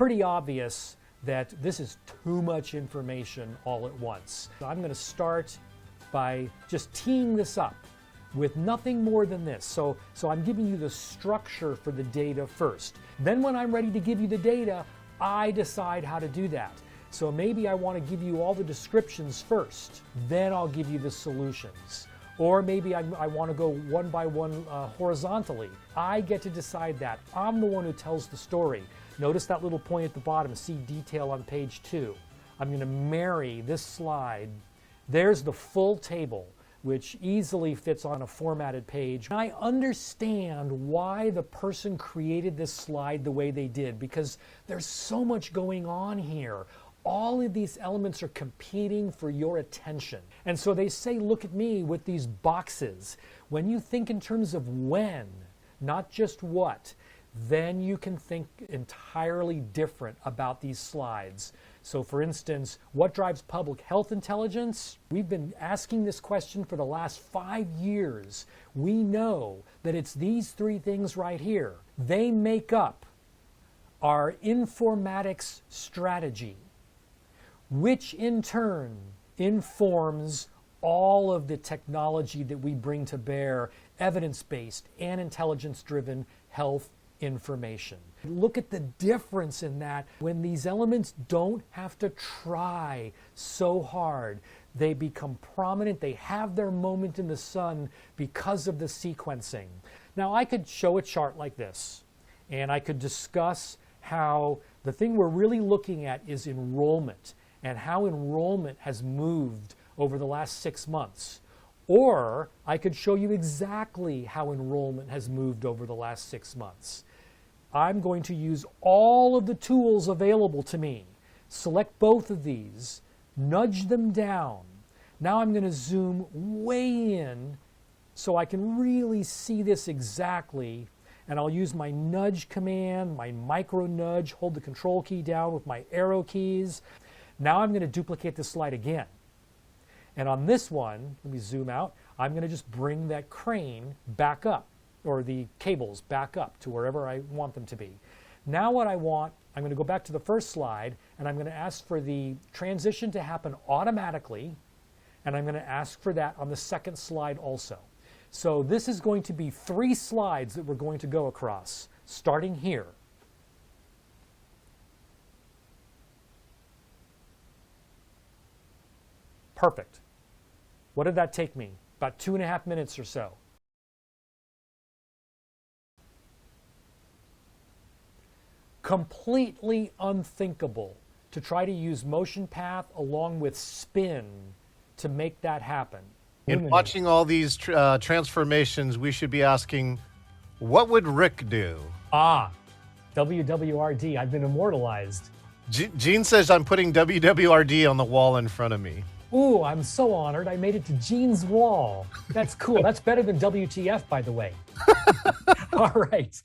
pretty obvious that this is too much information all at once. I'm going to start by just teeing this up with nothing more than this. So I'm giving you the structure for the data first. Then when I'm ready to give you the data, I decide how to do that. So maybe I want to give you all the descriptions first, then I'll give you the solutions. Or maybe I want to go one by one horizontally. I get to decide that. I'm the one who tells the story. Notice that little point at the bottom, see detail on page 2. I'm going to marry this slide. There's the full table, which easily fits on a formatted page. I understand why the person created this slide the way they did, because there's so much going on here. All of these elements are competing for your attention. And so they say, look at me with these boxes. When you think in terms of when, not just what, then you can think entirely different about these slides. So for instance, what drives public health intelligence? We've been asking this question for the last 5 years. We know that it's these 3 things right here. They make up our informatics strategy, which in turn informs all of the technology that we bring to bear, evidence-based and intelligence-driven health information. Look at the difference in that. When these elements don't have to try so hard, they become prominent, they have their moment in the sun because of the sequencing. Now I could show a chart like this, and I could discuss how the thing we're really looking at is enrollment, and how enrollment has moved over the last 6 months. Or I could show you exactly how enrollment has moved over the last 6 months. I'm going to use all of the tools available to me. Select both of these, nudge them down. Now I'm going to zoom way in so I can really see this exactly. And I'll use my nudge command, my micro nudge, hold the control key down with my arrow keys. Now I'm going to duplicate this slide again. And on this one, let me zoom out, I'm going to just bring that crane back up, or the cables back up to wherever I want them to be. Now what I want, I'm going to go back to the first slide, and I'm going to ask for the transition to happen automatically, and I'm going to ask for that on the second slide also. So this is going to be 3 slides that we're going to go across, starting here. Perfect. What did that take me? About 2.5 minutes or so. Completely unthinkable to try to use motion path along with spin to make that happen. In watching all these transformations, we should be asking, what would Rick do? WWRD. I've been immortalized. Gene says I'm putting WWRD on the wall in front of me. Ooh, I'm so honored. I made it to Gene's wall. That's cool. That's better than WTF, by the way. All right.